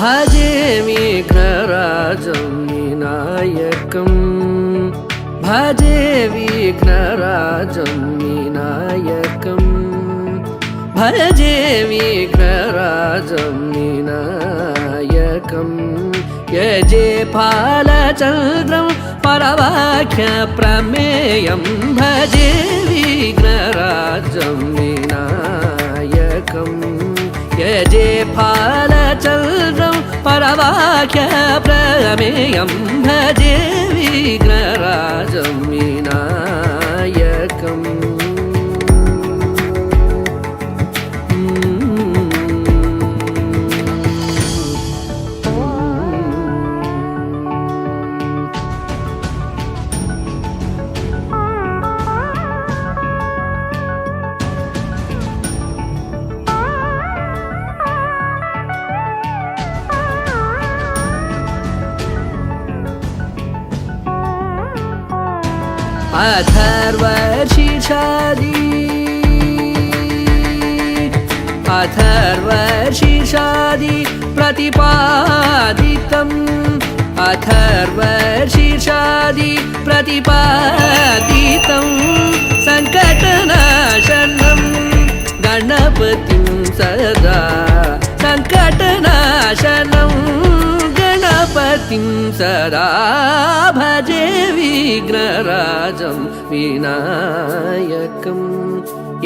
भजे विघ्नराजं विनायकं भजे विघ्नराजं विनायकं भजे विघ्नराजं विनायकं यजे फालचन्द्रं परवाक्यप्रमेयं भजे विघ्नराजं विनायकं यजे फालचन्द्रं परवाक्यप्रमेयं भजे विघ्नराजं विनायकम् अथर्वशीर्षादि प्रतिपादितम् अथर्वशीर्षादि प्रतिपादितं सङ्कटनाशनं गणपतिं सदा सङ्कटनाशनं गणपतिं सदा भजे विघ्नराजं विनायकं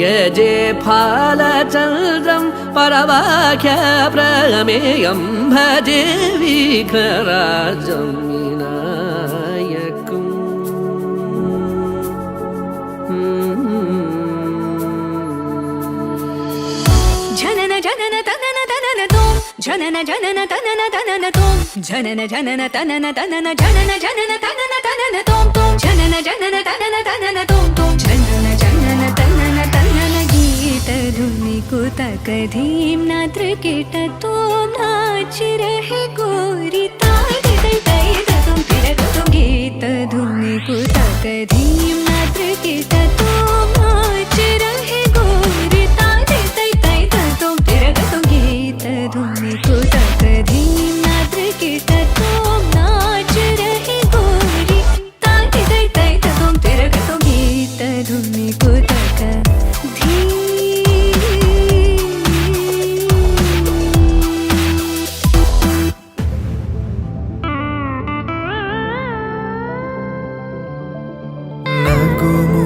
यजे फालचन्द्रं परवाक्यप्रमेयं भजे विघ्नराजं विनायकम् जनन जनन तनन तनन तोम जनन जनन तनन तनन तोम जनन जनन तनन तनन जनन जनन तनन तनन तोम तोम जनन जनन तनन तनन तोम तोम जनन जनन तनन तनन गीत धुनि कुतक धीम्ना त्रिकिट तोम नाच रहे गोरी ताई तै तै तुम फिर तुम गीत धुनि कुतक धीम्ना त्रिकिट तोम नाच रहे गोरी ताई तै तै तुम फिर तुम गीत धुनि कुतक धीम्ना त्रिकिट तोम नाच रहे गोरी ताई तै तै तुम फिर तुम गीत धुनि कुतक धीम नगुमो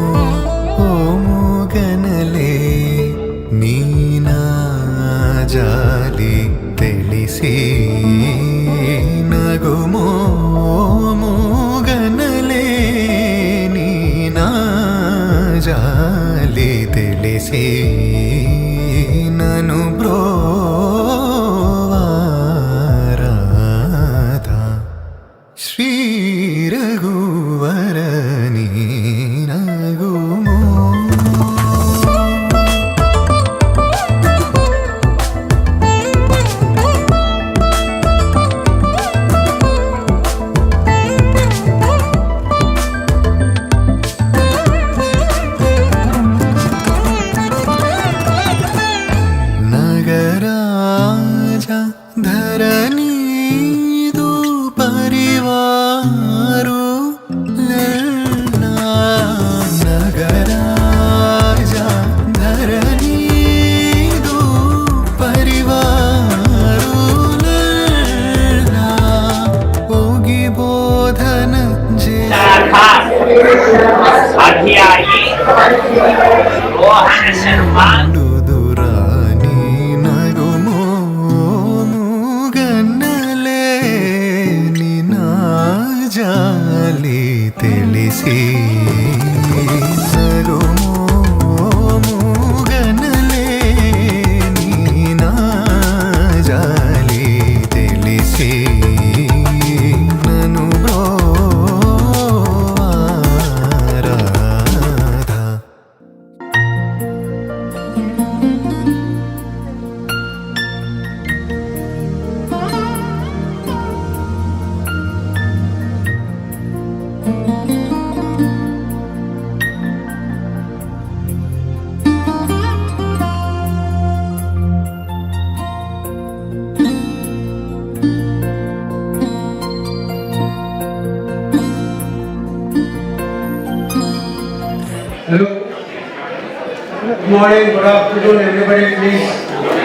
morning, good afternoon, everybody, please.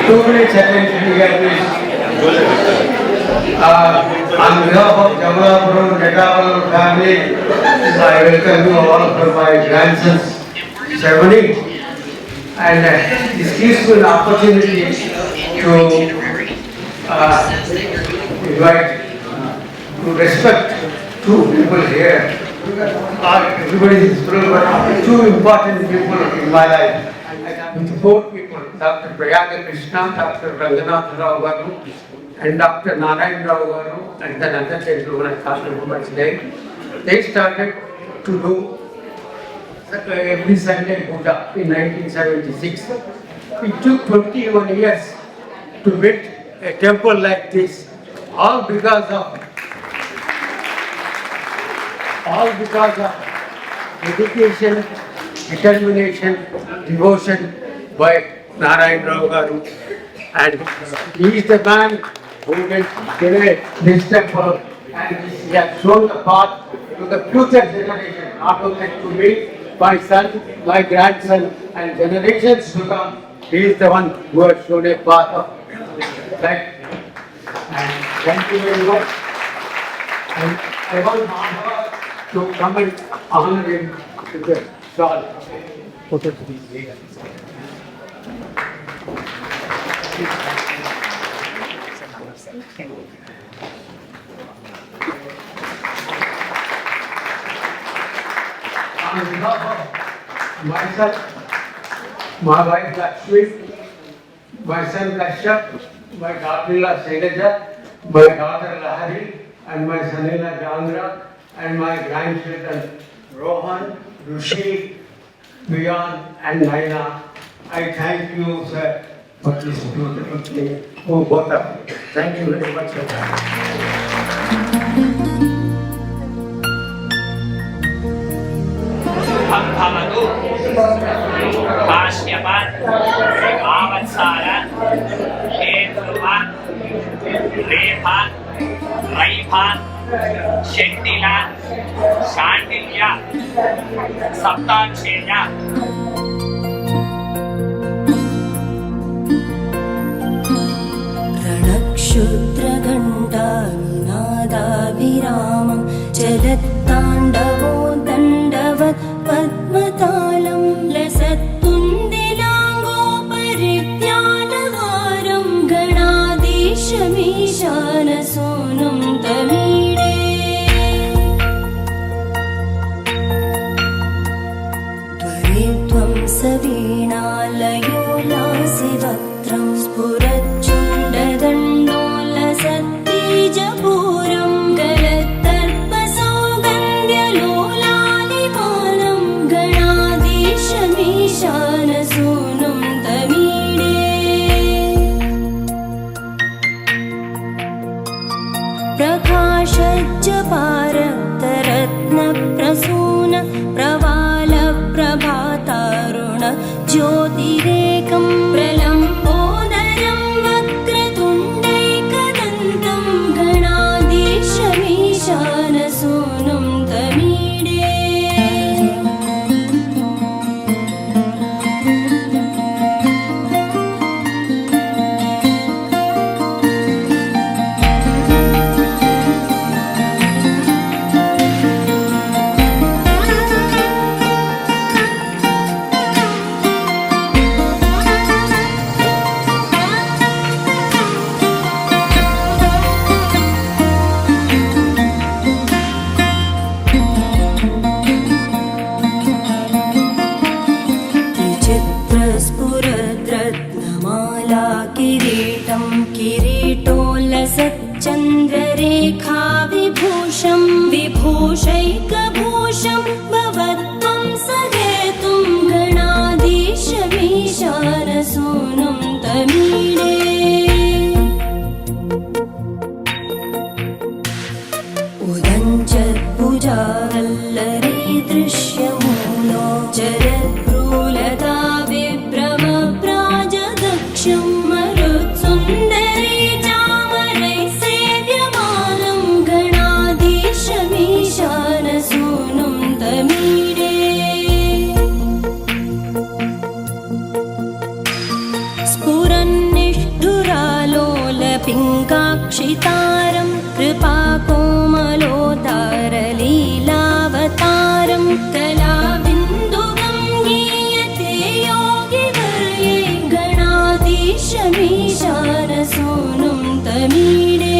2 minutes attention here, please. On behalf of Jamalapuram Netaval family, I welcome you all for my grandson's ceremony. And this gives me an opportunity to invite, to respect two people here. Everybody is thrilled, but two important people in my life. Four people, Dr. Prayaga Krishna, Dr. Ranganath Rao Garu, and Dr. Narayan Rao Garu, and then another gentleman, I can't remember his name. They started to do every Sunday Buddha in 1976. It took 21 years to build a temple like this, all because of dedication, determination, devotion by Narayan Rao Garu. And he is the man who will create this temple, and he has shown the path to the future generation, not only to me, my son, my grandson, and generations to come. He is the one who has shown a path of life. And thank you very much. And I want Madhava to come and honor him with the shawl. On behalf of myself, my wife Lakshmi, my son Kashyap, my daughter-in-law Shailaja, my daughter Lahari, and my son-in-law Chandra, and my grandchildren Rohan, Rushi, Viyan, and Naina. I thank you, sir, for this beautiful thing. Oh, both of you. Thank you very much, sir. Panghamadu, Kashyapan, Avatsara, Hedruvan, Repan, Raipan, Shendila, Shandilya, Saptanshenya. रणक्षुद्रघण्टानिनादाभिरामं चलत्ताण्डवो दण्डवत् पद्मतालं लसत्तुन्दिलाङ्गोपरिज्ञानहारं गणाधीशमीशानसूनुं तमीडे त्वरित्वं सवीणालयो लासिवक्त्रं स्फुरच्चुण्डदण्डोलसत्तेजपूरं गलत्तर्पसौगन्ध्यलोलालिपानं गणाधीशमीशानसूनुं तमीडे प्रकाशज्जपारक्तरत्नप्रसून प्रवालप्रभातारुण ज्योतिरेकं प्रलम्बोदरं वक्रतुण्डैकदन्तं गणाधीशमीशानसूनुं तमीडे त्रिचित्रस्फुरद्रत्नमाला किरीटं किरीटोल्लसच्चन्द्ररेखा विभूषं विभूषैकभूषं भवत्वं सहेतुं गणाधीशमीशानसूनुं तमीडे उदञ्चत्भुजावल्लरी दृश्यमूलो जरद्भ्रूलता विभ्रमप्राजदक्षं मरुत्सुन्दरी चामरैः सेव्यमानं गणाधीशमीशानसूनुं तमीडे पिङ्गाक्षितारं कृपाकोमलोदारलीलावतारं कलाबिन्दुगं गीयते योगिवर्ये गणाधीशमीशानसूनुं तमीडे